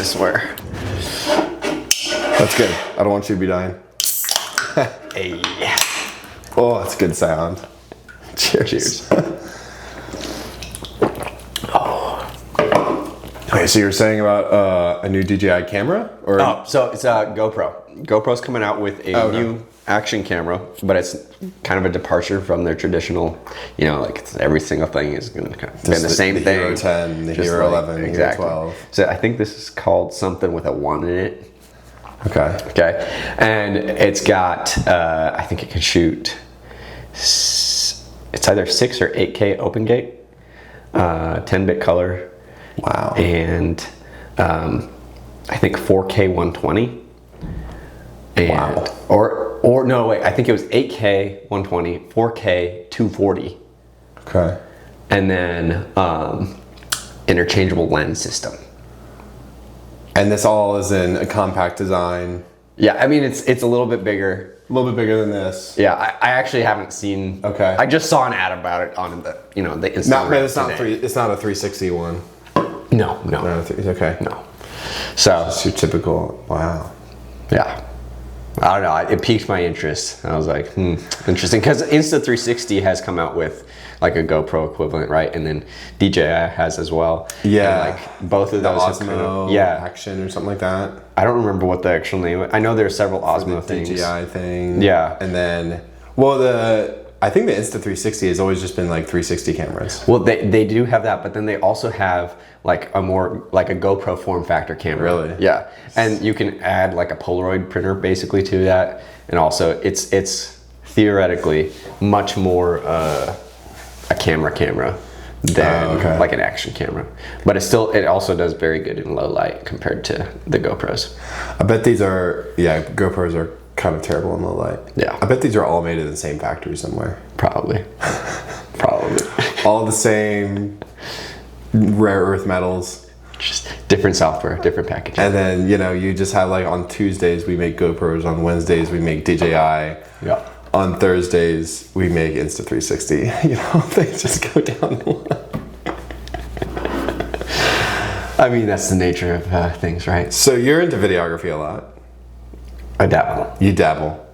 I swear. That's good. I don't want you to be dying. Hey. Oh, that's a good sound. Cheers. Okay, so you're saying about a new DJI camera? Or? Oh, so it's a GoPro. GoPro's coming out with a new action camera, but it's kind of a departure from their traditional, you know, like every single thing is going to kind of be the same thing. Hero 10, the Hero 11, exactly. Hero 12. So I think this is called something with a 1 in it. Okay. And it's got, I think it can shoot, it's either 6 or 8K open gate, 10-bit color. Wow. And I think 4K 120. And, wow. Or no, wait, I think it was 8K 120, 4K 240. Okay. And then interchangeable lens system. And this all is in a compact design. Yeah, I mean, it's a little bit bigger. A little bit bigger than this. Yeah, I actually haven't seen. Okay. I just saw an ad about it on the the Instagram. But it's not it's not a 360 one. No. Okay. No. So it's your typical. Wow. Yeah. I don't know. It piqued my interest. I was like, interesting, because Insta360 has come out with like a GoPro equivalent, right? And then DJI has as well. Yeah. And like both of those Osmo Action or something like that. I don't remember what the actual name. I know there's several Osmo things. DJI thing. Yeah. And then, I think the Insta360 has always just been like 360 cameras. Well, they do have that, but then they also have like a GoPro form factor camera. Really? Yeah. And you can add like a Polaroid printer basically to that. And also it's theoretically much more a camera than like an action camera. But it also does very good in low light compared to the GoPros. I bet these are, GoPros are kind of terrible in low light. Yeah. I bet these are all made in the same factory somewhere. Probably. All the same rare earth metals. Just different software, different packaging. And then, you just have like on Tuesdays we make GoPros, on Wednesdays we make DJI. Yeah. On Thursdays we make Insta360. They just go down the line. I mean, that's the nature of things, right? So you're into videography a lot. I dabble. You dabble.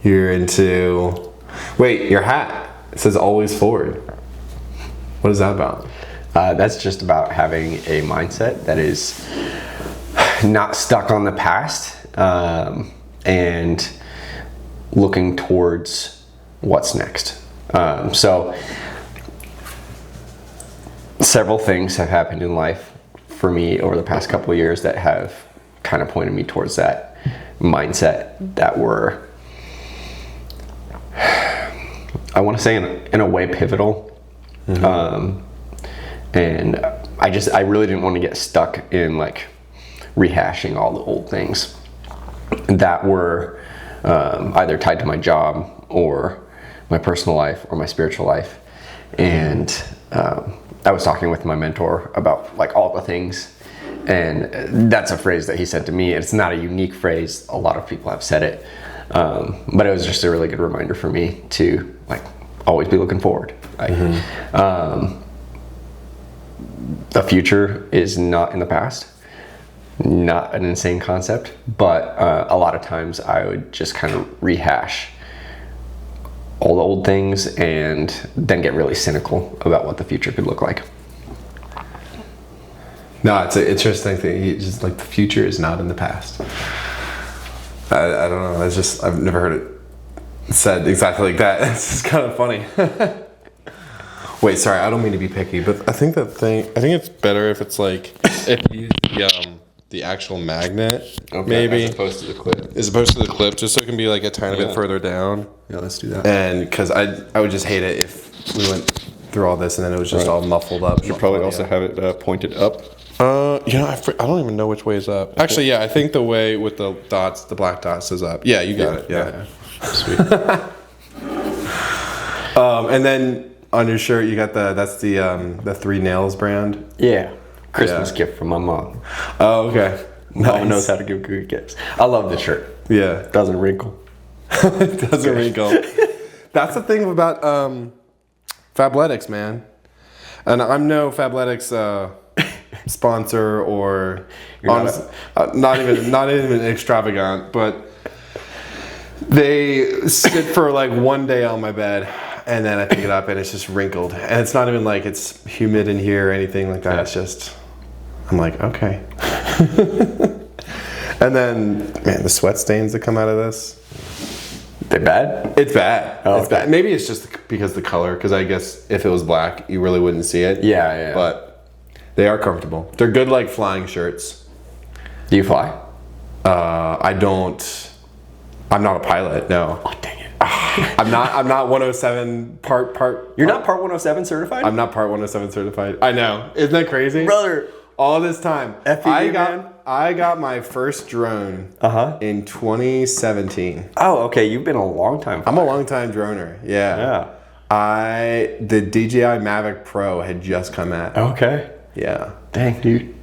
You're into... Wait, your hat. It says always forward. What is that about? That's just about having a mindset that is not stuck on the past and looking towards what's next. So several things have happened in life for me over the past couple of years that have kind of pointed me towards that mindset that were, I want to say in a way pivotal. Mm-hmm. And I really didn't want to get stuck in like rehashing all the old things that were either tied to my job or my personal life or my spiritual life. And I was talking with my mentor about like all the things. And that's a phrase that he said to me. It's not a unique phrase. A lot of people have said it. But it was just a really good reminder for me to like always be looking forward. Like, the future is not in the past. Not an insane concept, but a lot of times I would just kind of rehash all the old things and then get really cynical about what the future could look like. No, it's an interesting thing. It's just like the future is not in the past. I don't know. I've never heard it said exactly like that. It's just kind of funny. Wait, sorry, I don't mean to be picky, but I think it's better if it's like, if you use the actual magnet, maybe. As opposed to the clip. As opposed to the clip, just so it can be like a tiny bit further down. Yeah, let's do that. And because I would just hate it if we went through all this and then it was just all muffled up. You should probably also have it pointed up. I don't even know which way is up. Actually, yeah, I think the way with the dots, the black dots is up. Yeah, you got it. Yeah. Sweet. And then on your shirt, you got that's the 3 Nails brand. Yeah. Christmas gift from my mom. Oh, okay. Mom knows how to give good gifts. I love this shirt. Yeah. Doesn't wrinkle. It doesn't wrinkle. That's the thing about Fabletics, man. And I'm no Fabletics sponsor or Not not even extravagant, but they sit for like one day on my bed, and then I pick it up and it's just wrinkled, and it's not even like it's humid in here or anything like that. It's just, I'm like, okay. And then, man, the sweat stains that come out of this. They bad? It's bad. Oh, it's bad. Maybe it's just because the color, because I guess if it was black, you really wouldn't see it. Yeah. But they are comfortable. They're good like flying shirts. Do you fly? I don't. I'm not a pilot, no. Oh, dang it. I'm not 107 part. You're not Part 107 certified? I'm not Part 107 certified. I know. Isn't that crazy? Brother. All this time. man. I got my first drone in 2017. Oh, okay. You've been a long time. I'm a long time droner. Yeah. The DJI Mavic Pro had just come out. Okay. Yeah. Dang, dude.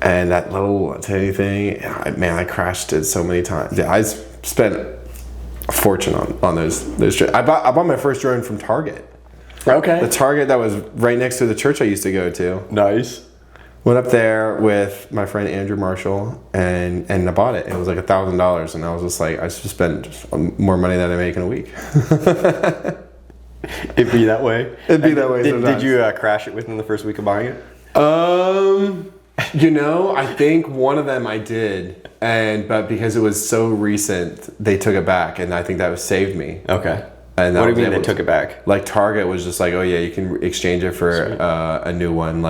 And that little tiny thing, I crashed it so many times. Yeah, I spent a fortune on those trips. I bought my first drone from Target. Okay. The Target that was right next to the church I used to go to. Nice. Went up there with my friend Andrew Marshall and I bought it. It was like $1,000, and I was just like, I just spent more money than I make in a week. It'd be that way. It'd be that way. Did you crash it within the first week of buying it? I think one of them I did, but because it was so recent, they took it back, and I think that saved me. Okay. And what do you mean they took it back? Like Target was just like, oh yeah, you can exchange it for a new one,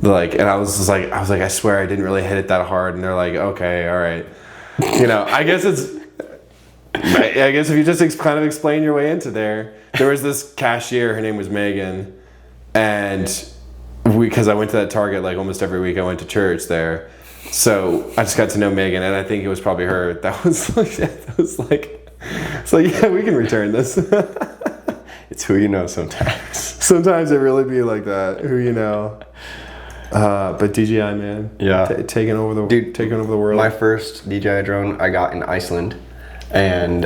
and I was like, I swear I didn't really hit it that hard, and they're like, okay, all right, I guess if you just kind of explain your way into there was this cashier, her name was Megan, and because I went to that Target like almost every week, I went to church there, so I just got to know Megan, and I think it was probably her that was like, yeah, we can return this. It's who you know sometimes. Sometimes it really be like that, who you know. But DJI, man, yeah, taking over the world. My first DJI drone I got in Iceland, and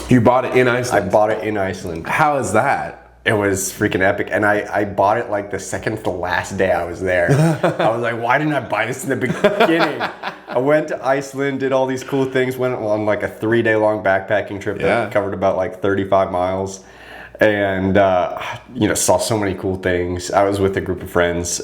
you bought it in Iceland. I bought it in Iceland. How is that? It was freaking epic, and I bought it like the second to the last day I was there. I was like, why didn't I buy this in the beginning? I went to Iceland, did all these cool things, went on like a 3-day long backpacking trip that covered about like 35 miles. And saw so many cool things. I was with a group of friends,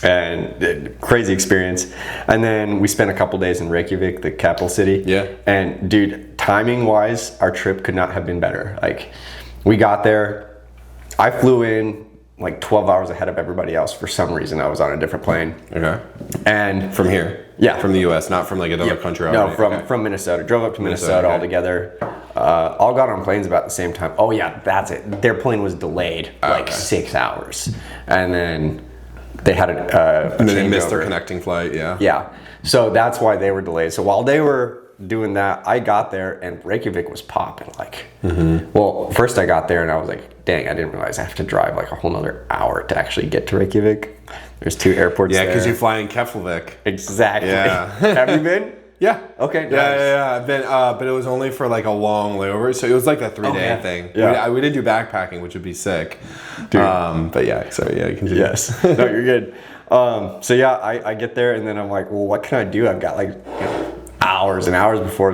and crazy experience. And then we spent a couple days in Reykjavik, the capital city. Yeah. And dude, timing wise, our trip could not have been better. Like, we got there, I flew in like 12 hours ahead of everybody else. For some reason, I was on a different plane. Okay. And from here? Yeah. From the U.S., not from like another country? No, from Minnesota. Drove up to Minnesota all together. All got on planes about the same time. Oh yeah, that's it. Their plane was delayed 6 hours. And then they had a and then they missed their connecting flight, Yeah. So that's why they were delayed. So while they were doing that, I got there and Reykjavik was popping. Well, first I got there and I was like, dang, I didn't realize I have to drive like a whole nother hour to actually get to Reykjavik. There's 2 airports there. Yeah, because you fly in Keflavik. Exactly. Yeah. Have you been? Yeah. Okay. Nice. Yeah. I've been, but it was only for like a long layover, so it was like a 3-day thing. Yeah. We didn't do backpacking, which would be sick. Dude. But yeah, sorry. Yeah, you can do. Yes. No, you're good. So yeah, I get there and then I'm like, well, what can I do? I've got like hours and hours before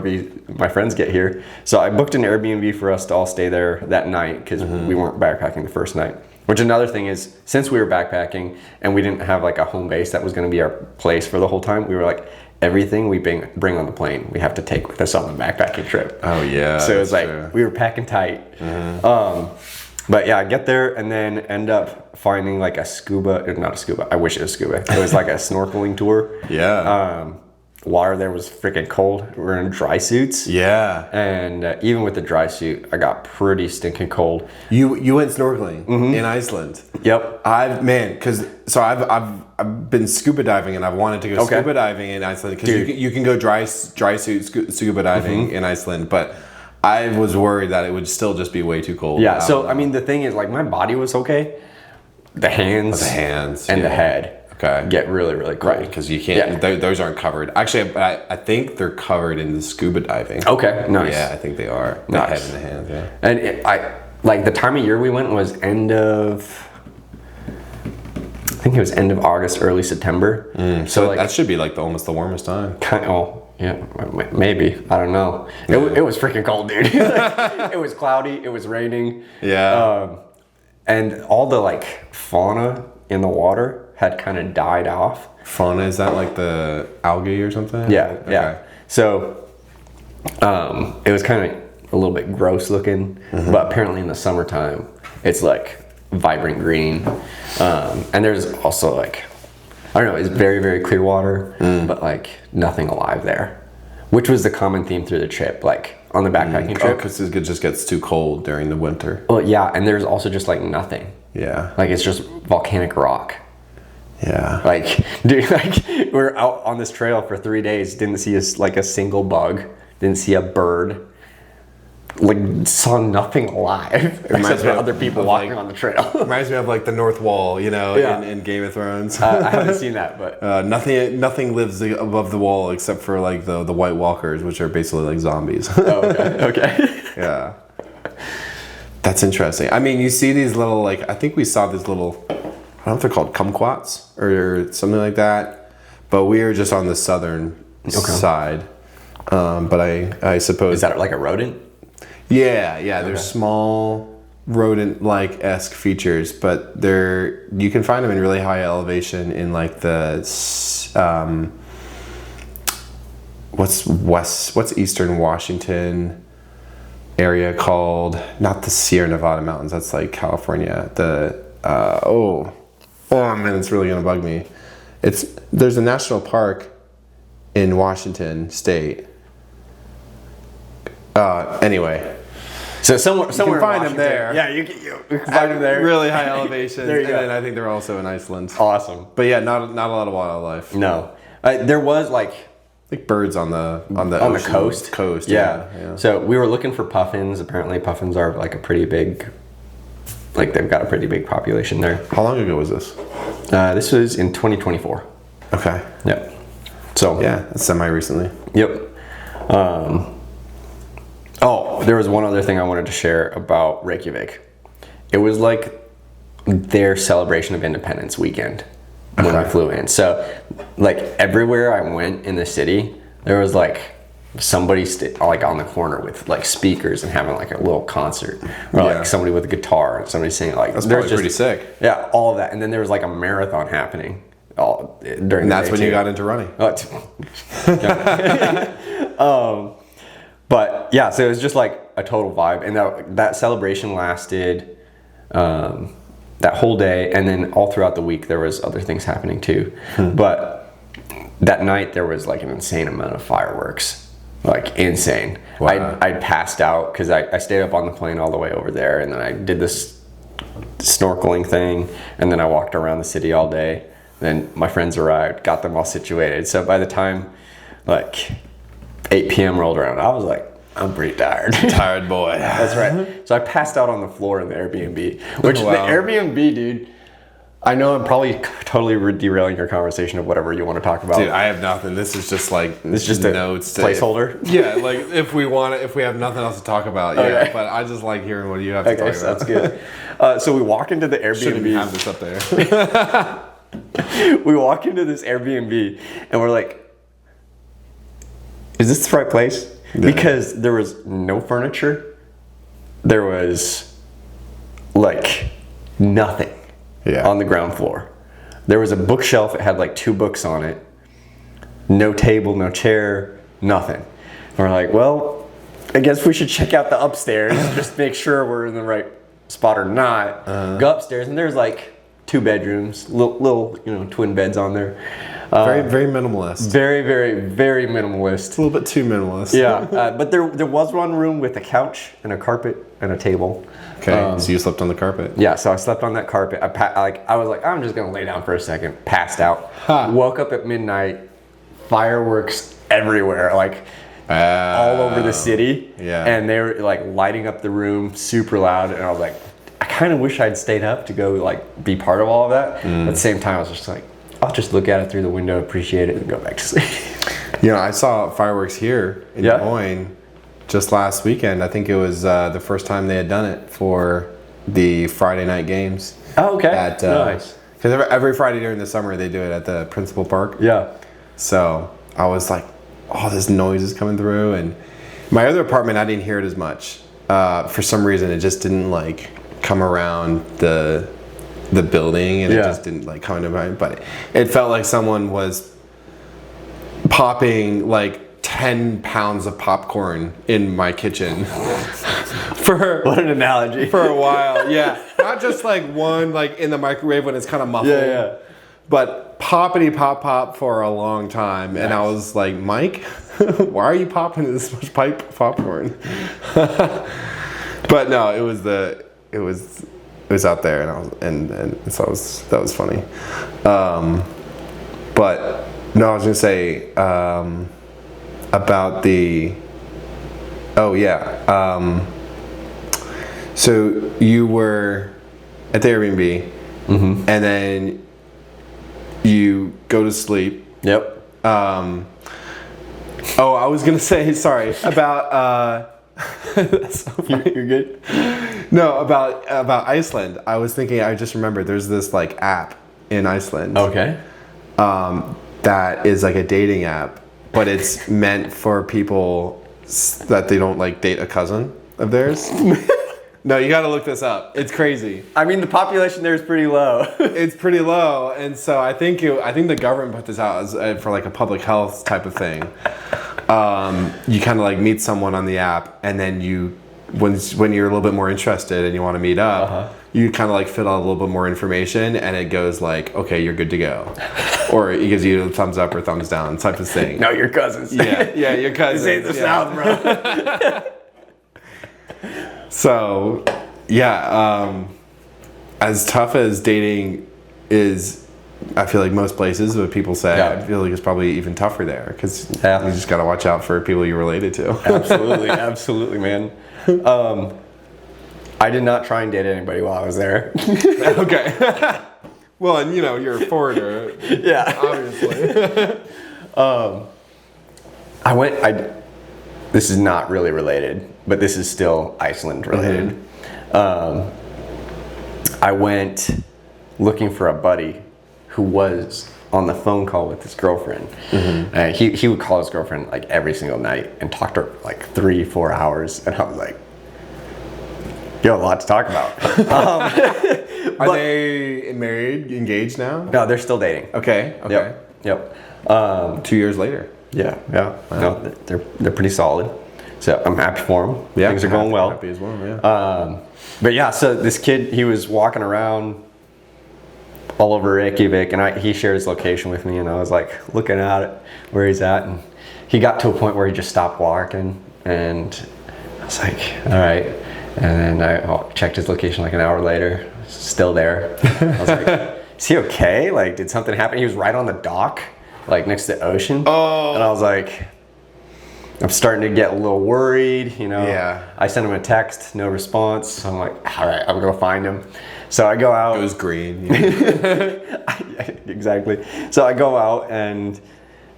my friends get here. So I booked an Airbnb for us to all stay there that night because we weren't backpacking the first night. Which another thing is, since we were backpacking and we didn't have like a home base that was going to be our place for the whole time, we were like, everything we bring on the plane, we have to take with us on the backpacking trip. Oh yeah. So it was like, we were packing tight. But yeah, I get there and then end up finding like not a scuba. I wish it was scuba. It was like a snorkeling tour. Yeah. Water there was freaking cold. We were in dry suits. Yeah. And even with the dry suit, I got pretty stinking cold. You went snorkeling in Iceland. Yep. I've been scuba diving and I've wanted to go scuba diving in Iceland because you can go dry suit scuba diving in Iceland, but I was worried that it would still just be way too cold. Yeah. So I mean, the thing is, like, my body was okay. The hands and the head. Okay. Get really, really cold. Right, because you can't. Yeah. Those aren't covered. Actually, I think they're covered in the scuba diving. Okay, nice. Yeah, I think they are. The Nice. head and the hands. Yeah. And I like the time of year we went was end of think it was end of August, early September. So like, that should be like almost the warmest time. Yeah, maybe. I don't know. It was freaking cold, dude. It was cloudy. It was raining. Yeah. And all the like fauna in the water had kind of died off. Fauna, is that like the algae or something? Yeah, yeah. So it was kind of a little bit gross looking, but apparently in the summertime, it's like vibrant green. And there's also like, I don't know, it's very, very clear water, but like nothing alive there, which was the common theme through the trip, like on the backpacking trip. Because it just gets too cold during the winter. Well, yeah, and there's also just like nothing. Yeah. Like it's just volcanic rock. Yeah. Like, dude, like we're out on this trail for 3 days, didn't see a single bug, didn't see a bird. Like, saw nothing alive except for other people walking on the trail. Reminds me of like the North Wall, you know, in Game of Thrones. I haven't seen that, but nothing lives above the wall except for like the White Walkers, which are basically like zombies. Oh, okay. Yeah, that's interesting. I mean, you see these little like, I think we saw these little, I don't know if they're called kumquats or something like that, but we are just on the southern side. But I suppose, is that like a rodent? Yeah, they're small rodent-like-esque features, but you can find them in really high elevation in like the what's eastern Washington area called, not the Sierra Nevada mountains, that's like California. Oh man, it's really gonna bug me. There's a national park in Washington state. Anyway, so somewhere you can find them there. Yeah, you can find them there. Really high elevation. There you go. And then I think they're also in Iceland. Awesome. But yeah, not a lot of wildlife. No, there was like birds on the coast. Coast. Yeah. So we were looking for puffins. Apparently, puffins are like a pretty big. Like they've got a pretty big population there. How long ago was this? This was in 2024. Okay. Yep. So yeah, that's semi-recently. Yep. There was one other thing I wanted to share about Reykjavik. It was like their celebration of Independence weekend when we flew in. So, like everywhere I went in the city, there was like somebody like on the corner with like speakers and having like a little concert, or like somebody with a guitar and somebody singing. Like that's probably pretty sick. Yeah, all of that, and then there was like a marathon happening during. And that's when you got into running. But yeah, so it was just like a total vibe, and that celebration lasted that whole day, and then all throughout the week there was other things happening too. But that night there was like an insane amount of fireworks, like insane. Wow. I passed out because I stayed up on the plane all the way over there, and then I did this snorkeling thing, and then I walked around the city all day. Then my friends arrived, got them all situated. So by the time like 8 p.m. rolled around, I was like, I'm pretty tired. Tired boy. That's right. So I passed out on the floor in the Airbnb, which the Airbnb, dude, I know I'm probably totally derailing your conversation of whatever you want to talk about. Dude, I have nothing. This is just like it's just notes, a placeholder. Yeah, like if we have nothing else to talk about, yeah. But I just like hearing what you have to talk about. That's good. So we walk into the Airbnb. Shouldn't have this up there. We walk into this Airbnb and we're like, is this the right place? Yeah. Because there was no furniture. There was like nothing on the ground floor. There was a bookshelf. It had like 2 books on it. No table, no chair, nothing. And we're like, well, I guess we should check out the upstairs, just make sure we're in the right spot or not. Go upstairs, and there's like 2 bedrooms, little twin beds on there. Very minimalist. Very, very, very minimalist. A little bit too minimalist. Yeah, but there was one room with a couch and a carpet and a table. Okay, so you slept on the carpet. Yeah, so I slept on that carpet. I was like, I'm just gonna lay down for a second. Passed out. Woke up at midnight. Fireworks everywhere, like all over the city. Yeah. And they were like lighting up the room super loud, and I was like, I kind of wish I'd stayed up to go like be part of all of that. At the same time, I was just like, I'll just look at it through the window, appreciate it, and go back to sleep. I saw fireworks here in Des Moines just last weekend. I think it was the first time they had done it for the Friday night games. Oh, okay. Nice. Because every Friday during the summer they do it at the principal park. Yeah. So I was like, all this noise is coming through, and my other apartment I didn't hear it as much. For some reason, it just didn't like come around the building, and it just didn't like come into mind. But it felt like someone was popping like 10 pounds of popcorn in my kitchen. What an analogy. For a while, yeah. Not just like one like in the microwave when it's kind of muffled. Yeah. But poppity pop for a long time. Nice. And I was like, Mike, why are you popping this much popcorn? But no, it was out there, and so that was funny. But no, I was gonna say about the so you were at the Airbnb, and then you go to sleep. Yep. I was gonna say, sorry, about that's so funny. You're good? No, about Iceland. I was thinking, I just remembered there's this like app in Iceland. Okay. That is like a dating app, but it's meant for people that they don't like date a cousin of theirs. No, you got to look this up. It's crazy. I mean, the population there is pretty low. It's pretty low, and so I think the government put this out as, for like a public health type of thing. You kind of like meet someone on the app, and then when you're a little bit more interested and you want to meet up, you kind of like fill out a little bit more information, and it goes like, okay, you're good to go, or it gives you a thumbs up or thumbs down type of thing. No, your cousins. Yeah, your cousins. This ain't the South, bro. So, as tough as dating is, I feel like most places, what people say, I feel like it's probably even tougher there, because you just got to watch out for people you're related to. Absolutely, man. I did not try and date anybody while I was there. Okay. Well, and you're a foreigner. Yeah. Obviously. This is not really related, but this is still Iceland related. I went looking for a buddy who was on the phone call with his girlfriend. He would call his girlfriend like every single night and talk to her like 3-4 hours, and I was like, you have a lot to talk about. Are they married, engaged now? No, they're still dating. Okay. Yep. 2 years later. Yeah. Wow. No, they're pretty solid. So I'm happy for them. Yeah, things are going well. Happy as well. Yeah. But yeah, so this kid, he was walking around all over Reykjavik, and he shared his location with me, and I was like looking at it where he's at, and he got to a point where he just stopped walking, and I was like, all right. And then I checked his location like an hour later, still there. I was like, is he okay? Like, did something happen? He was right on the dock, like next to the ocean. Oh. And I was like, I'm starting to get a little worried, Yeah. I sent him a text, no response. So I'm like, all right, I'm gonna go find him. So I go out. It was green. Exactly. So I go out and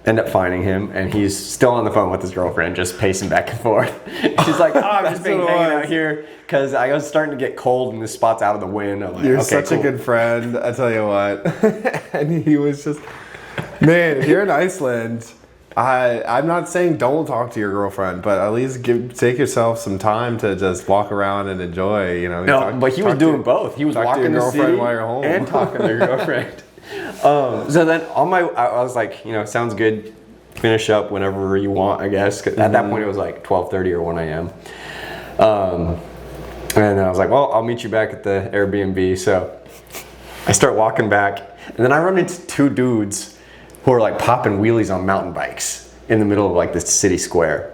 end up finding him, and he's still on the phone with his girlfriend, just pacing back and forth. She's like, I'm just hanging out here because I was starting to get cold and this spot's out of the wind. I'm like, You're okay, such a good friend, I tell you what. And he was just, man, if you're in Iceland, I'm not saying don't talk to your girlfriend, but at least take yourself some time to just walk around and enjoy, No, but he was doing both. He was walking the city while you're home and talking to your girlfriend. So then I was like, sounds good. Finish up whenever you want, I guess. 'Cause at that point it was like 12:30 or 1 a.m. And I was like, well, I'll meet you back at the Airbnb. So I start walking back, and then I run into two dudes who are like popping wheelies on mountain bikes in the middle of like this city square.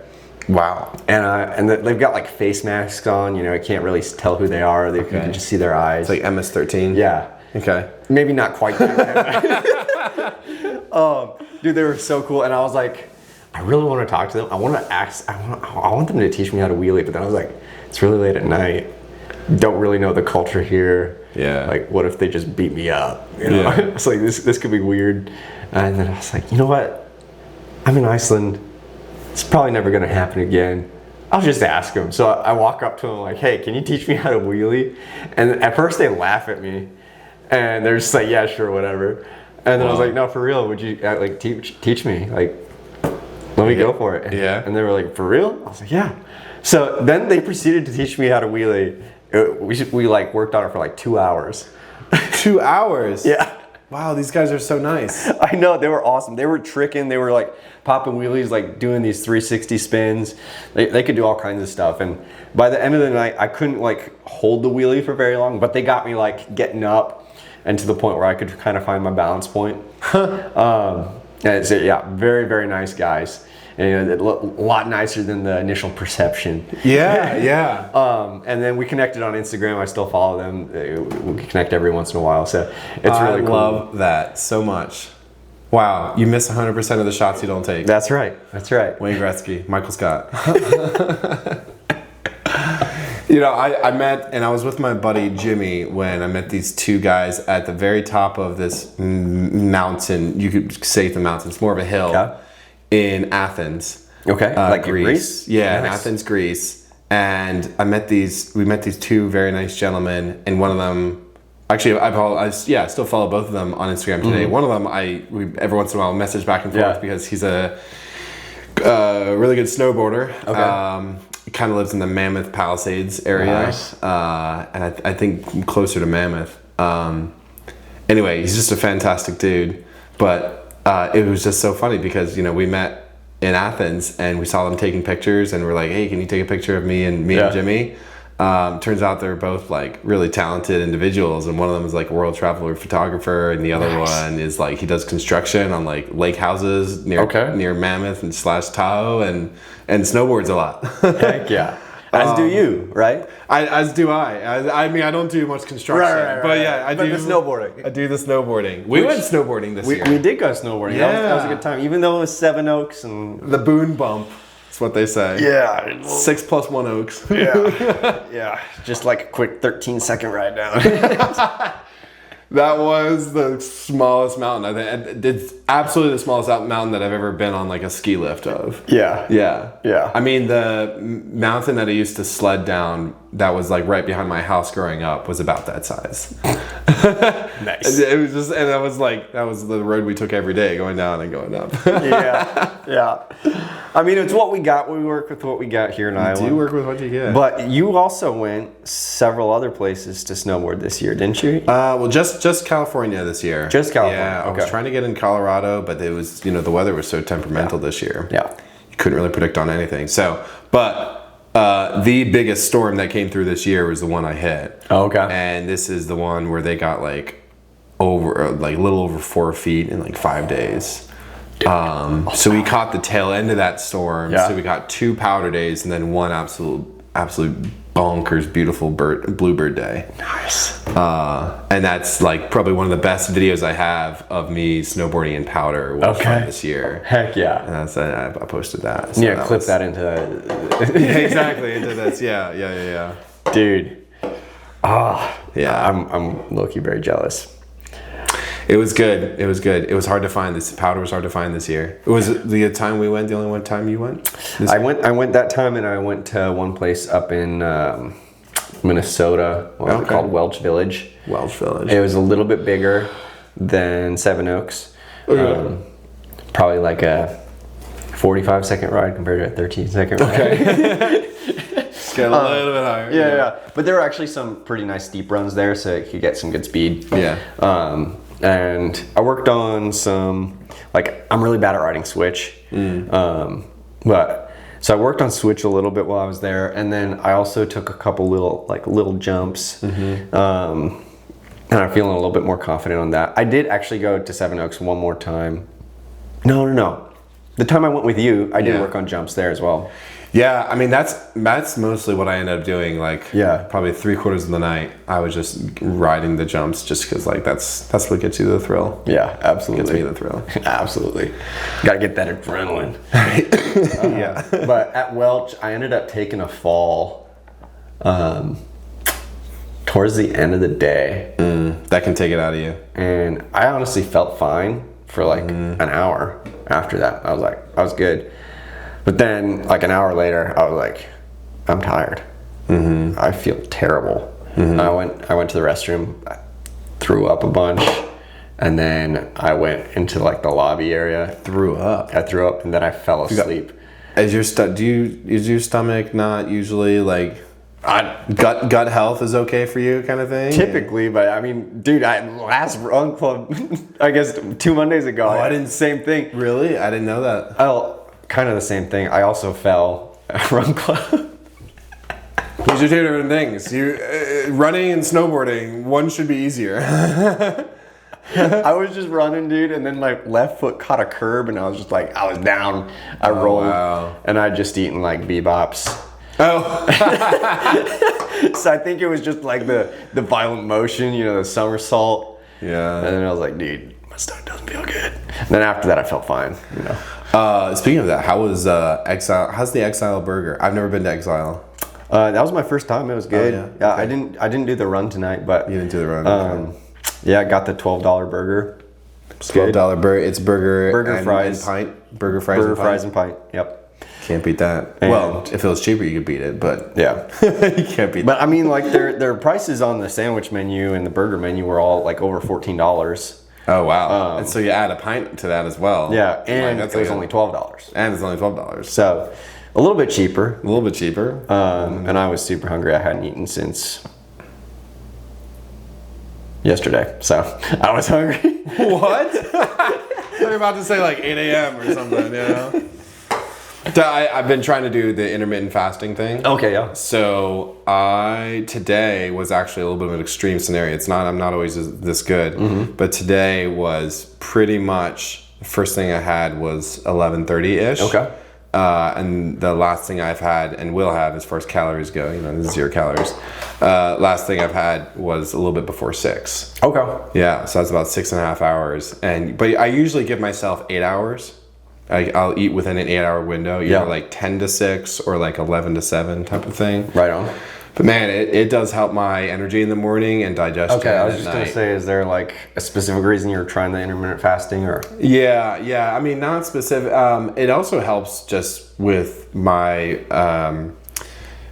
Wow. And they've got like face masks on. You can't really tell who they are. You can just see their eyes. It's like MS-13. Yeah. Okay. Maybe not quite that. Dude, they were so cool, and I was like, I really want to talk to them. I want to ask. I want them to teach me how to wheelie. But then I was like, it's really late at night. Don't really know the culture here. Yeah. Like, what if they just beat me up? Yeah. It's like this could be weird. And then I was like, you know what? I'm in Iceland. It's probably never gonna happen again. I'll just ask them. So I walk up to them like, hey, can you teach me how to wheelie? And at first they laugh at me. And they're just like, yeah, sure, whatever. And then I was like, no, for real, would you like teach me? Like, let me go for it. And they were like, for real? I was like, yeah. So then they proceeded to teach me how to wheelie. We like worked on it for like 2 hours. 2 hours? Yeah. Wow, these guys are so nice. I know, they were awesome. They were tricking. They were like popping wheelies, like doing these 360 spins. They could do all kinds of stuff. And by the end of the night, I couldn't like hold the wheelie for very long, but they got me like getting up and to the point where I could kind of find my balance point. And so, yeah, very, very nice guys. And a lot nicer than the initial perception. Yeah. And then we connected on Instagram. I still follow them. We connect every once in a while. So it's really cool. I love that so much. Wow, you miss 100% of the shots you don't take. That's right. That's right. Wayne Gretzky, Michael Scott. You know, I met, and I was with my buddy Jimmy when I met these two guys at the very top of this mountain. You could say the mountain. It's more of a hill in Athens. Okay, like Greece? Yeah, nice. In Athens, Greece. And we met these two very nice gentlemen, and one of them, actually, I still follow both of them on Instagram today. One of them, we every once in a while message back and forth because he's a really good snowboarder. Okay. Kind of lives in the Mammoth Palisades area. Nice. And I think closer to Mammoth. Anyway, he's just a fantastic dude. But it was just so funny because, you know, we met in Athens and we saw them taking pictures and we're like, hey, can you take a picture of me and Jimmy? Turns out they're both like really talented individuals, and one of them is like a world traveler photographer, and the other one is like he does construction on like lake houses near Mammoth and / Tahoe, and snowboards a lot. Heck yeah. As do you, right? As do I. I mean, I don't do much construction, but yeah, I do the snowboarding. I do the snowboarding. We went snowboarding this year. We did go snowboarding. Yeah. That was a good time, even though it was 7 Oaks and the Boone Bump. That's what they say. Yeah. 6 + 1 Oaks. Yeah. Yeah. Just like a quick 13-second ride down. That was the smallest mountain. I think it's absolutely the smallest mountain that I've ever been on like a ski lift of. Yeah. Yeah. Yeah. I mean, the mountain that I used to sled down that was like right behind my house growing up was about that size. Nice. It was just, and that was the road we took every day, going down and going up. Yeah. I mean, it's what we got. We work with what we got here in Iowa. You do work with what you get. But you also went several other places to snowboard this year, didn't you? Well, just California this year. Just California. Yeah, I was trying to get in Colorado, but it was, you know, the weather was so temperamental this year. Yeah. You couldn't really predict on anything. So, but the biggest storm that came through this year was the one I hit. Oh, okay. And this is the one where they got like a little over 4 feet in like 5 days. So we caught the tail end of that storm. Yeah. So we got 2 powder days and then one absolute bonkers beautiful bluebird day. Nice. And that's like probably one of the best videos I have of me snowboarding in powder from this year. Heck yeah. And I posted that. So yeah, clip that into that. Exactly, into this. Yeah. Dude. Yeah. I'm low-key very jealous. It was good. It was hard to find. This powder was hard to find this year. Was it the time we went? The only one time you went? I went that time, and I went to one place up in Minnesota. What was it called? Welch Village. Welch Village. It was a little bit bigger than 7 Oaks. Probably like a 45-second ride compared to a 13-second ride. Okay. Get a little bit higher. Yeah. But there were actually some pretty nice steep runs there, so you could get some good speed. Yeah. And I worked on some, like, I'm really bad at riding switch. But so I worked on switch a little bit while I was there, and then I also took a couple little jumps. And I'm feeling a little bit more confident on that. I did actually go to 7 Oaks one more time. No. The time I went with you, I did work on jumps there as well. Yeah, I mean that's mostly what I ended up doing. Like, probably 3/4 of the night, I was just riding the jumps, just because like that's what gets you the thrill. Yeah, absolutely. Gets me the thrill. Absolutely. Got to get that adrenaline. Yeah. But at Welch, I ended up taking a fall towards the end of the day. That can take it out of you. And I honestly felt fine for like an hour after that. I was good. But then, like an hour later, I was like, I'm tired. I feel terrible. I went to the restroom. threw up a bunch, and then I went into like the lobby area. Threw up. I threw up, and then I fell asleep. Is your stomach not usually like gut health is okay for you kind of thing? Typically, but I mean, dude, last run club, I guess 2 Mondays ago, I didn't same thing. Really? I didn't know that. Oh, kind of the same thing. I also fell at run club. These are two different things. Running and snowboarding, one should be easier. I was just running, dude, and then my left foot caught a curb, and I was just like, I was down. I rolled, and I'd just eaten like bebops. Oh. So I think it was just like the violent motion, you know, the somersault. Yeah. And then I was like, dude, my stomach doesn't feel good. And then after that, I felt fine, you know. Speaking of that, how was Exile? How's the Exile burger? I've never been to Exile. That was my first time. It was good. Oh, yeah. Okay. I didn't do the run tonight, but You didn't do the run. Okay. yeah, I got the $12 burger. It's $12 good. burger. It's burger and fries. And pint. Burger, fries, Burger, and pint. fries, and pint. Yep. Can't beat that. And well, if it was cheaper, you could beat it, but yeah, you can't beat But I mean, like their prices on the sandwich menu and the burger menu were all like over $14. Oh wow! And so you add a pint to that as well. Yeah, and that's it was only $12. And it's only $12. So a little bit cheaper. A little bit cheaper. And I was super hungry. I hadn't eaten since yesterday, so I was hungry. What? You're about to say like 8 a.m. or something, you know? I've been trying to do the intermittent fasting thing. Okay, yeah. So today was actually a little bit of an extreme scenario. I'm not always this good, but today was pretty much the first thing I had was 11:30-ish. Okay. And the last thing I've had and will have as far as calories go, you know, 0 calories. Last thing I've had was a little bit before 6. Okay. Yeah, so that's about 6.5 hours. But I usually give myself 8 hours. I'll eat within an 8-hour window, either like 10 to 6 or like 11 to 7 type of thing. Right on. But man, it does help my energy in the morning and digestion. Okay, I was just at gonna night. say, is there like a specific reason you're trying the intermittent fasting, or? Yeah. I mean, not specific. It also helps just with my.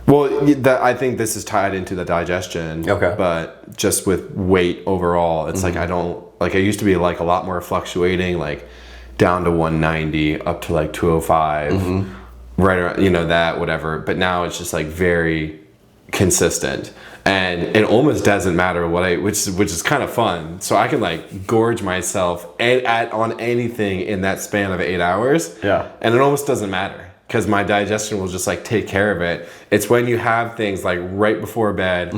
I think this is tied into the digestion. Okay. But just with weight overall, it's like I used to be like a lot more fluctuating, like down to 190 up to like 205, right around, you know, that whatever. But now it's just like very consistent, and it almost doesn't matter which is kind of fun. So I can like gorge myself on anything in that span of 8 hours. Yeah. And it almost doesn't matter because my digestion will just like take care of it. It's when you have things like right before bed,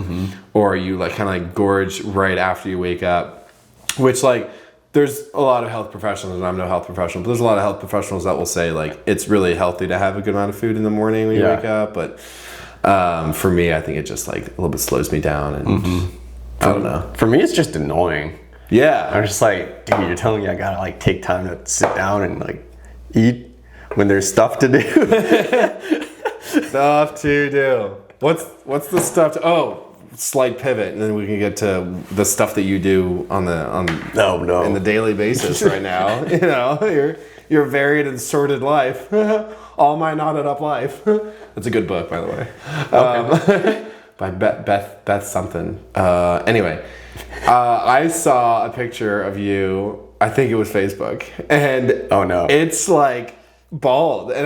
or you like kind of like gorge right after you wake up, which like there's a lot of health professionals, and I'm no health professional, but there's a lot of health professionals that will say like it's really healthy to have a good amount of food in the morning when you wake up. But for me, I think it just like a little bit slows me down, and I don't know. For me, it's just annoying. Yeah. I'm just like, dude, you're telling me I gotta like take time to sit down and like eat when there's stuff to do. Stuff to do. What's the stuff to? Slight pivot, and then we can get to the stuff that you do on in the daily basis right now. You know, your varied and sorted life, all my knotted up life. That's a good book, by the way. Okay. By Beth something. Anyway, I saw a picture of you. I think it was Facebook, and oh no, it's like bald. And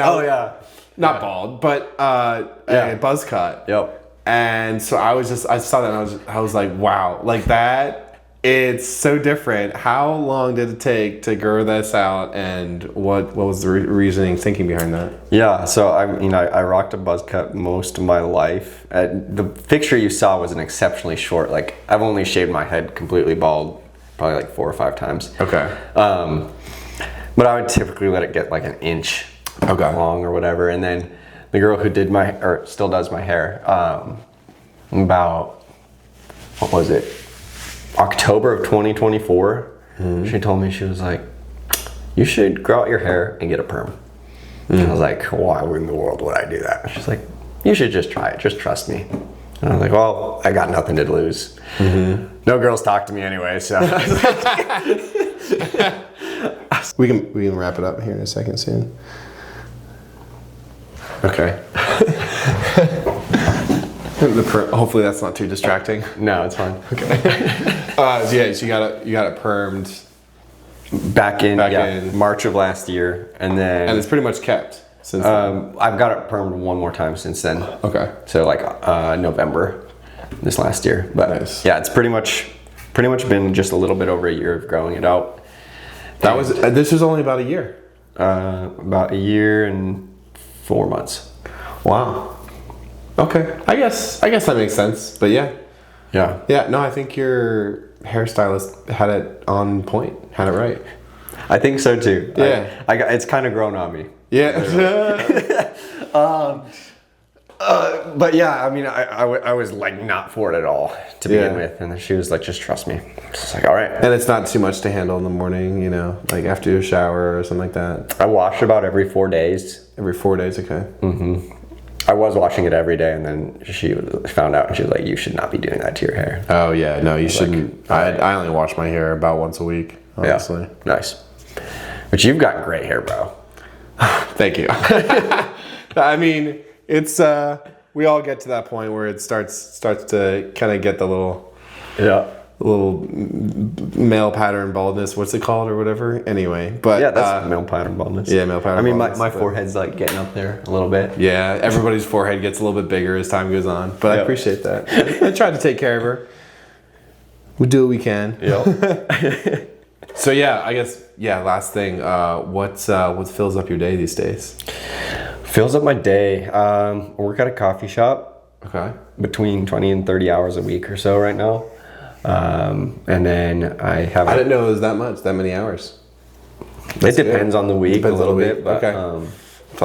not bald, but a buzz cut. Yep. And so I saw that and I was like, wow, like that, it's so different. How long did it take to grow this out, and what was the reasoning, thinking behind that? Yeah, so I rocked a buzz cut most of my life. The picture you saw was an exceptionally short, like I've only shaved my head completely bald probably like 4 or 5 times. Okay. But I would typically let it get like an inch long or whatever, and then the girl who did still does my hair, about, what was it, October of 2024, she told me, she was like, you should grow out your hair and get a perm. And I was like, why in the world would I do that? She's like, you should just try it, just trust me. And I was like, well, I got nothing to lose. No girls talk to me anyway, so. We can wrap it up here in a second soon. Okay. Hopefully that's not too distracting. No, it's fine. Okay. So you got it permed Back in March of last year, and it's pretty much kept since then. I've got it permed one more time since then. Okay. So like November this last year, but nice. Yeah, it's pretty much been just a little bit over a year of growing it out. This was only about a year. About a year and 4 months. Wow. Okay. I guess that makes sense. But yeah. No, I think your hairstylist had it on point. Had it right. I think so too. Yeah. It's kind of grown on me. Yeah. But yeah, I mean, I was like not for it at all to begin with, and then she was like, "Just trust me." It's like, all right. And it's not too much to handle in the morning, you know, like after your shower or something like that. I wash about every 4 days. Every 4 days, okay. Mm-hmm. I was washing it every day, and then she found out, and she was like, "You should not be doing that to your hair." Oh yeah, no, you shouldn't. I only wash my hair about once a week, honestly. Yeah. Nice. But you've got great hair, bro. Thank you. I mean, it's we all get to that point where it starts to kind of get the little male pattern baldness. What's it called or whatever? Anyway, but yeah, that's male pattern baldness. Yeah, male pattern. I mean, baldness, my forehead's like getting up there a little bit. Yeah, everybody's forehead gets a little bit bigger as time goes on, but I appreciate that. I try to take care of her. We do what we can. Yeah. So yeah, I guess last thing, what fills up your day these days? Fills up my day. I work at a coffee shop. Okay. Between 20 and 30 hours a week or so right now. And then I have... I didn't know it was that many hours. It depends on the week a little bit, but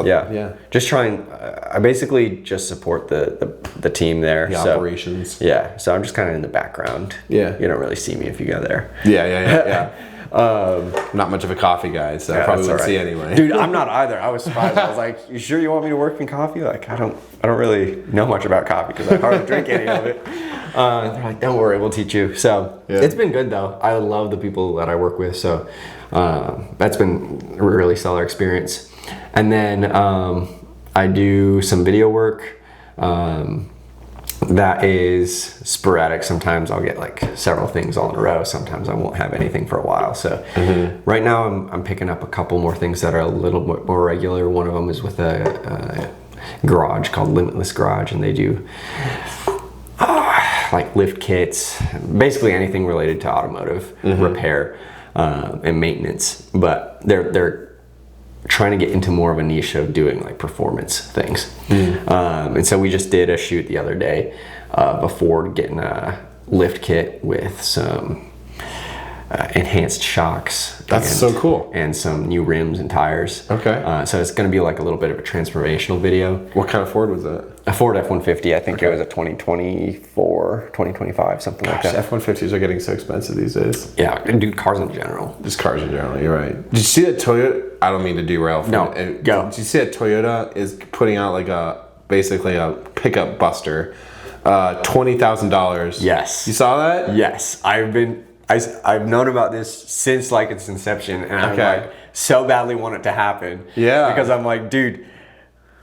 yeah. Just trying... I basically just support the team there. The operations. Yeah, so I'm just kind of in the background. Yeah. You don't really see me if you go there. Yeah. Not much of a coffee guy, so I probably wouldn't see anyway. Dude, I'm not either. I was surprised. I was like, "You sure you want me to work in coffee?" Like, I don't really know much about coffee because I hardly drink any of it. They're like, "Don't worry, we'll teach you." So It's been good though. I love the people that I work with, so that's been a really stellar experience. And then I do some video work. That is sporadic. Sometimes I'll get like several things all in a row. Sometimes I won't have anything for a while. So right now I'm picking up a couple more things that are a little bit more regular. One of them is with a garage called Limitless Garage, and they do like lift kits, basically anything related to automotive repair and maintenance. But they're trying to get into more of a niche of doing like performance things. And so we just did a shoot the other day before getting a lift kit with some enhanced shocks. That's so cool. And some new rims and tires. Okay. So it's going to be like a little bit of a transformational video. What kind of Ford was that? A Ford F-150. I think it was a 2024, 2025, something like that. F-150s are getting so expensive these days. Yeah, dude, cars in general. Just cars in general, you're right. Did you see that Toyota? I don't mean to derail. No, go. Did you see that Toyota is putting out like basically a pickup buster, $20,000? Yes. You saw that? Yes. I've known about this since like its inception, and I like so badly want it to happen. Yeah. Because I'm like, dude,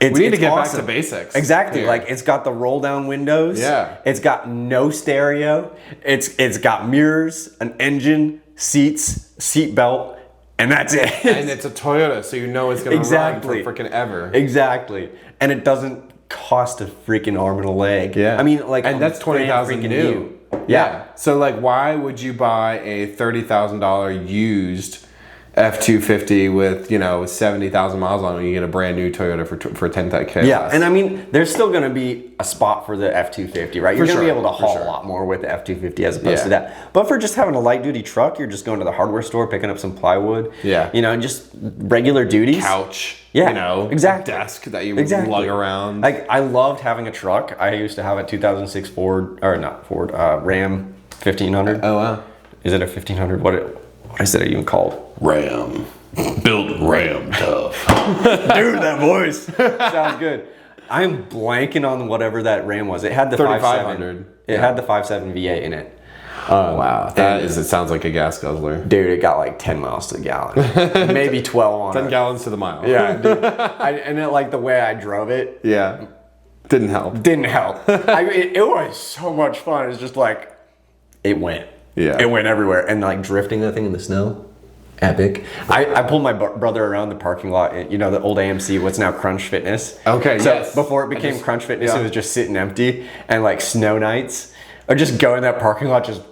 we need to get awesome. back to basics. Exactly. Here. Like it's got the roll down windows. Yeah. It's got no stereo. It's got mirrors, an engine, seats, seat belt, and that's it. And it's a Toyota, so you know it's gonna run for freaking ever. Exactly. And it doesn't cost a freaking arm and a leg. Yeah. I mean, like, and that's $20,000 new. Yeah. So like, why would you buy a $30,000 used F-250 with 70,000 miles on it? You get a brand new Toyota for $10,000. Yeah, and I mean, there's still going to be a spot for the F-250, right? You're going to be able to haul a lot more with the F-250 as opposed to that. But for just having a light duty truck, you're just going to the hardware store, picking up some plywood. Yeah. Just regular duties. Couch. Yeah. Exactly. Desk that you would lug around. Like, I loved having a truck. I used to have a 2006 Ram 1500. Oh wow. Is it a 1500? What is it even called? Ram. Built Ram tough. Dude, that voice. Sounds good. I'm blanking on whatever that Ram was. It had the 3500. It had the 5.7 V8 in it. Wow. It sounds like a gas guzzler. Dude, it got like 10 miles to the gallon. Maybe 12 on 10 gallons to the mile. Yeah, dude. And it, like the way I drove it. Yeah. Didn't help. Didn't help. I mean, it was so much fun. It was just like, it went. Yeah. It went everywhere. And like drifting that thing in the snow, epic. I pulled my brother around the parking lot, you know, the old AMC, what's now Crunch Fitness. Okay, so yes. Before it became Crunch Fitness, it was just sitting empty. And like snow nights, or just go in that parking lot, just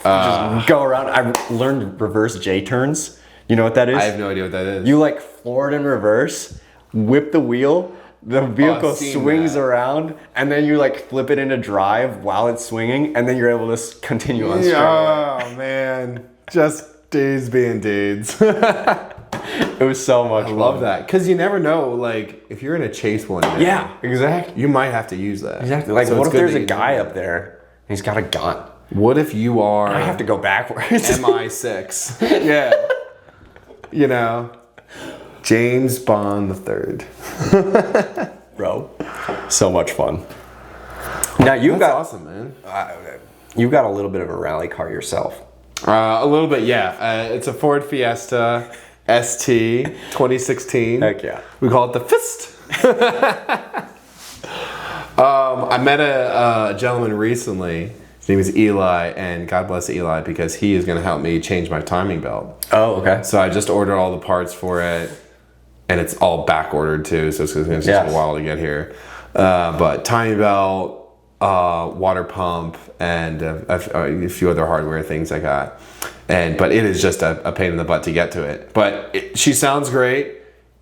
go around. I learned reverse J-turns. You know what that is? I have no idea what that is. You like floor it in reverse, whip the wheel, the vehicle swings around, and then you like flip it into drive while it's swinging, and then you're able to continue on straight. Oh man, just dudes being dudes. It was so much fun. I love that, because you never know, like if you're in a chase one day, Yeah, exactly. you might have to use that. Exactly. Like, So what it's if good there's that a you guy know up there and he's got a gun? What if you are I have to go backwards. MI6? Yeah. You know, James Bond III. Bro, so much fun. Now you've got awesome, man. You've got a little bit of a rally car yourself. A little bit, yeah. It's a Ford Fiesta ST 2016. Heck yeah. We call it the Fist. I met a gentleman recently. His name is Eli, and God bless Eli, because he is going to help me change my timing belt. Oh, okay. So I just ordered all the parts for it, and it's all back ordered too, so it's going to take a while to get here. But timing belt, water pump, and a few other hardware things I got. But it is just a pain in the butt to get to it. But she sounds great.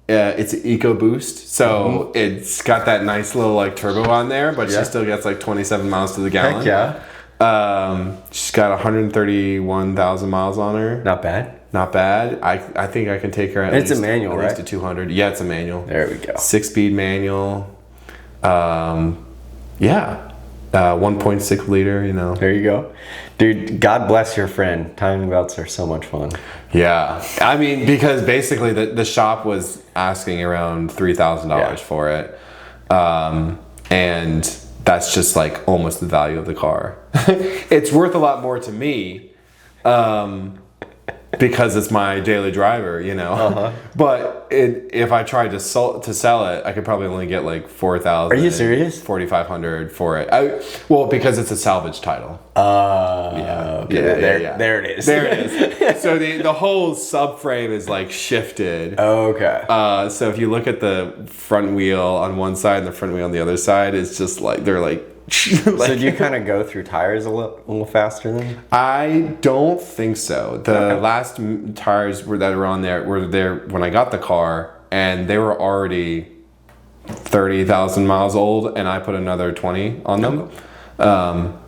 It's an EcoBoost, so it's got that nice little like turbo on there, but she still gets like 27 miles to the gallon. Heck yeah. She's got 131,000 miles on her. Not bad. Not bad. I think I can take her at It's least, a manual, at least right? to 200. Yeah, it's a manual. There we go. 6-speed manual. 1.6 liter, you know. There you go. Dude, God bless your friend. Timing belts are so much fun. Yeah. I mean, because basically the shop was asking around $3,000 for it. And that's just like almost the value of the car. It's worth a lot more to me. Because it's my daily driver, you know. But if I tried to sell it, I could probably only get like 4,000. Are you serious? 4,500 for it. Well, because it's a salvage title. Okay. There it is. There it is. So the whole subframe is like shifted. Okay. So if you look at the front wheel on one side and the front wheel on the other side, it's just like they're like. So do you kind of go through tires a little faster then? I don't think so. The last tires that were on there were there when I got the car, and they were already 30,000 miles old, and I put another 20 on them.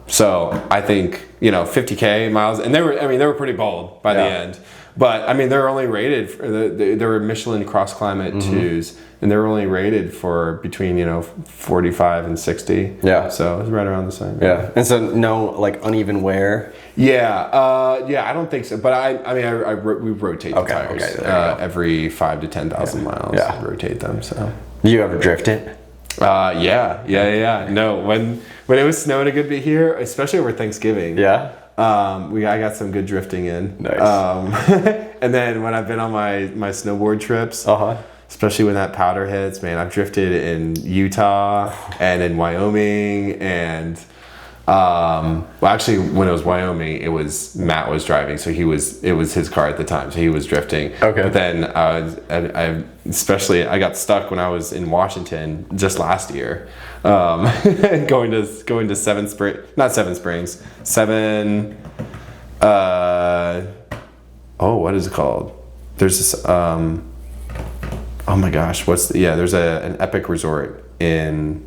So I think 50K miles, and they were pretty bold by the end. But I mean, they're only rated for they were Michelin Cross Climate 2s, and they were only rated for between 45 and 60. Yeah. So it was right around the same. Yeah. And so no like uneven wear. Yeah. I don't think so. But we rotate the tires every 5 to 10,000 miles. Yeah. Rotate them. So. Do you ever drift it? Yeah. No, when it was snowing a good bit here, especially over Thanksgiving. Yeah. I got some good drifting in. Nice. And then when I've been on my snowboard trips, especially when that powder hits, man, I've drifted in Utah and in Wyoming, and actually when it was Wyoming, it was Matt was driving, so it was his car at the time, so he was drifting. Okay. But then I got stuck when I was in Washington just last year, going to Seven Springs. What is it called? There's this oh my gosh, there's an epic resort in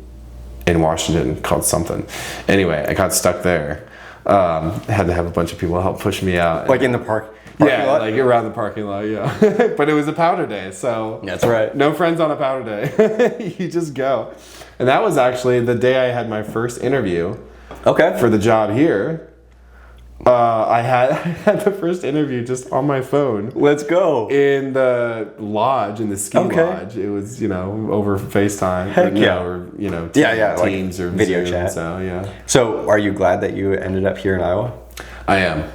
Washington called something. Anyway, I got stuck there. Had to have a bunch of people help push me out. Like in the parking lot? Like around the parking lot, yeah. But it was a powder day, so that's right. No friends on a powder day. You just go. And that was actually the day I had my first interview. For the job here. I had the first interview just on my phone. Let's go. In the lodge, in the ski lodge. It was, over FaceTime. Heck yeah. Or, Teams like or video Zoom, chat. So, yeah. So, are you glad that you ended up here in Iowa? I am.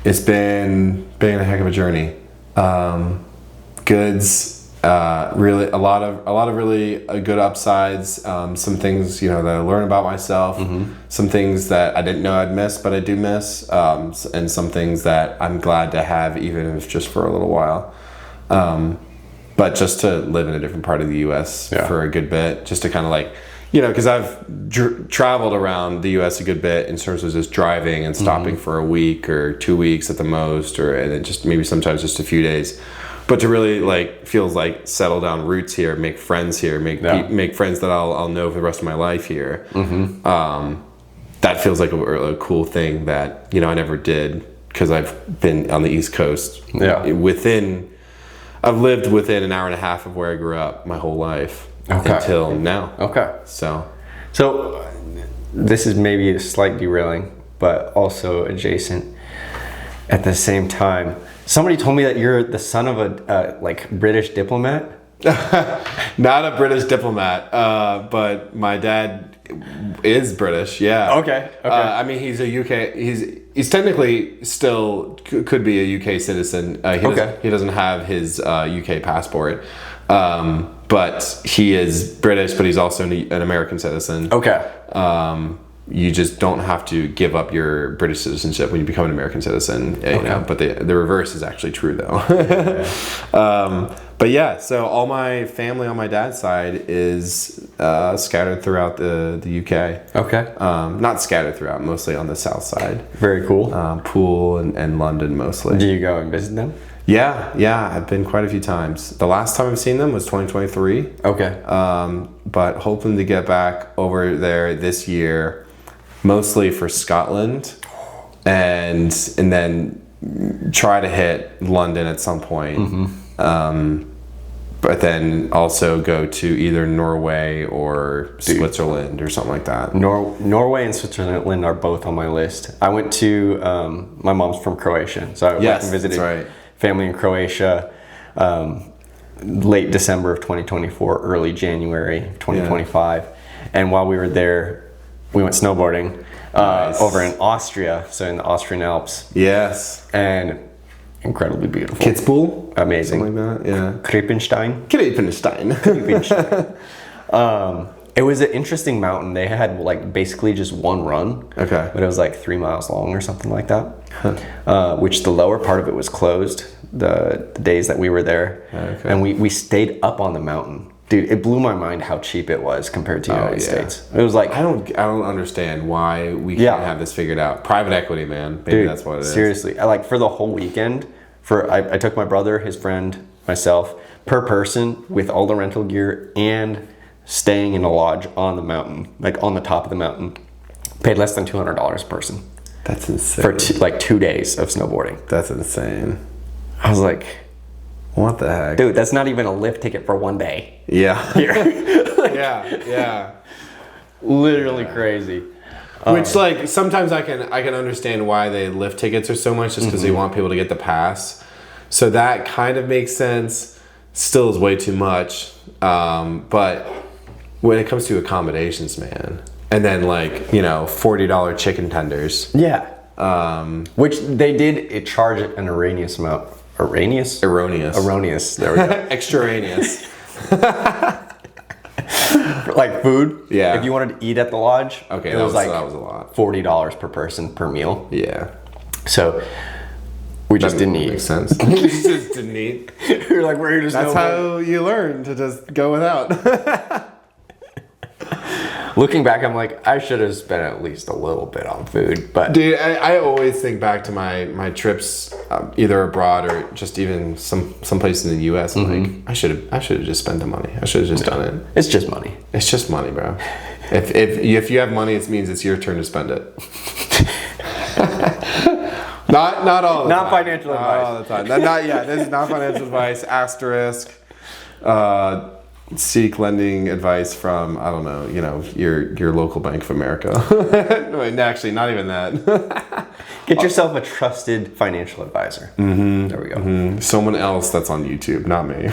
It's been a heck of a journey. Goods really a lot of really good upsides. Some things that I learn about myself. Some things that I didn't know I'd miss, but I do miss. And some things that I'm glad to have, even if just for a little while. But just to live in a different part of the U.S. for a good bit, just to kind of like, because I've traveled around the U.S. a good bit in terms of just driving and stopping for a week or 2 weeks at the most, and then just maybe sometimes just a few days. But to really feels like settle down roots here, make friends here, make friends that I'll know for the rest of my life here. That feels like a cool thing that I never did, because I've been on the East Coast. I've lived within an hour and a half of where I grew up my whole life until now. Okay. So this is maybe a slight derailing, but also adjacent at the same time. Somebody told me that you're the son of a British diplomat. Not a British diplomat, but my dad is British. Yeah. Okay. I mean, he's a UK. He's technically still could be a UK citizen. He doesn't have his UK passport, but he is British. But he's also an American citizen. Okay. You just don't have to give up your British citizenship when you become an American citizen. But the reverse is actually true, though. But yeah, so all my family on my dad's side is scattered throughout the UK. Okay. Not scattered throughout, mostly on the south side. Very cool. Poole and London mostly. Do you go and visit them? Yeah, I've been quite a few times. The last time I've seen them was 2023. Okay. But hoping to get back over there this year, mostly for Scotland, and then try to hit London at some point. But then also go to either Norway or Switzerland or something like that. Norway and Switzerland are both on my list. I went to, my mom's from Croatia, so I went and visited family in Croatia late December of 2024, early January 2025. And while we were there, we went snowboarding over in Austria, so in the Austrian Alps. Yes. And incredibly beautiful. Kitzbühel? Amazing. Something like that, yeah. Krippenstein. It was an interesting mountain. They had basically just one run. Okay. But it was 3 miles long or something like that. Which the lower part of it was closed the days that we were there. Okay. And we stayed up on the mountain. Dude, it blew my mind how cheap it was compared to the United States. It was I don't understand why we can't have this figured out. Private equity, man. Maybe that's what it is. Seriously, for the whole weekend, I took my brother, his friend, myself, per person with all the rental gear and staying in a lodge on the mountain, on the top of the mountain. Paid less than $200 a person. That's insane. For 2 days of snowboarding. That's insane. I was like, what the heck? Dude, that's not even a lift ticket for one day. Yeah. Here. Yeah. Literally crazy. Which sometimes I can understand why they lift tickets are so much, just because they want people to get the pass. So that kind of makes sense. Still is way too much. But when it comes to accommodations, man, and then $40 chicken tenders. Yeah. Which they did charge an erroneous amount. Erroneous. There we go. Extraneous. Food. Yeah. If you wanted to eat at the lodge. Okay, that was a lot. $40 per person per meal. Yeah. So we just didn't eat. Makes sense. We just didn't eat. You're we're just. That's how you learn to just go without. Looking back, I'm I should have spent at least a little bit on food, but dude, I always think back to my trips, either abroad or just even some place in the U.S. I should have just spent the money. I should have just done it. It's just money. It's just money, bro. If you have money, it means it's your turn to spend it. Not all the time. Not financial advice. Not all the time. This is not financial advice. Asterisk. Seek lending advice from, I don't know, your local Bank of America. No, actually, not even that. Get yourself a trusted financial advisor. There we go. Someone else that's on YouTube, not me.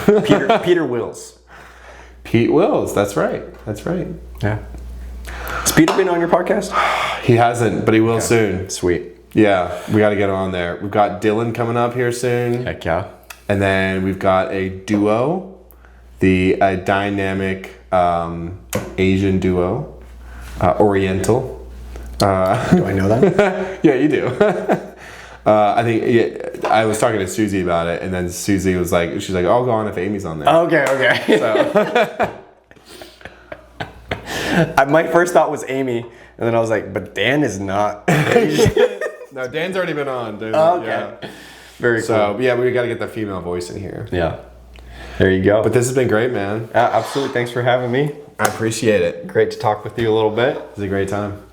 Peter Wills. Pete Wills, that's right. Yeah. Has Peter been on your podcast? He hasn't, but he will soon. Sweet. Yeah, we got to get him on there. We've got Dylan coming up here soon. Heck yeah. And then we've got a duo. a dynamic Asian duo, Oriental. Do I know that? Yeah, you do. I think I was talking to Susie about it, and then Susie was like, she's like, I'll go on if Amy's on there. Okay. So. My first thought was Amy, and then I was like, but Dan is not Asian. No, Dan's already been on. Okay. Yeah. Very cool. So, yeah, we got to get the female voice in here. Yeah. There you go. But this has been great, man. Absolutely. Thanks for having me. I appreciate it. Great to talk with you a little bit. It was a great time.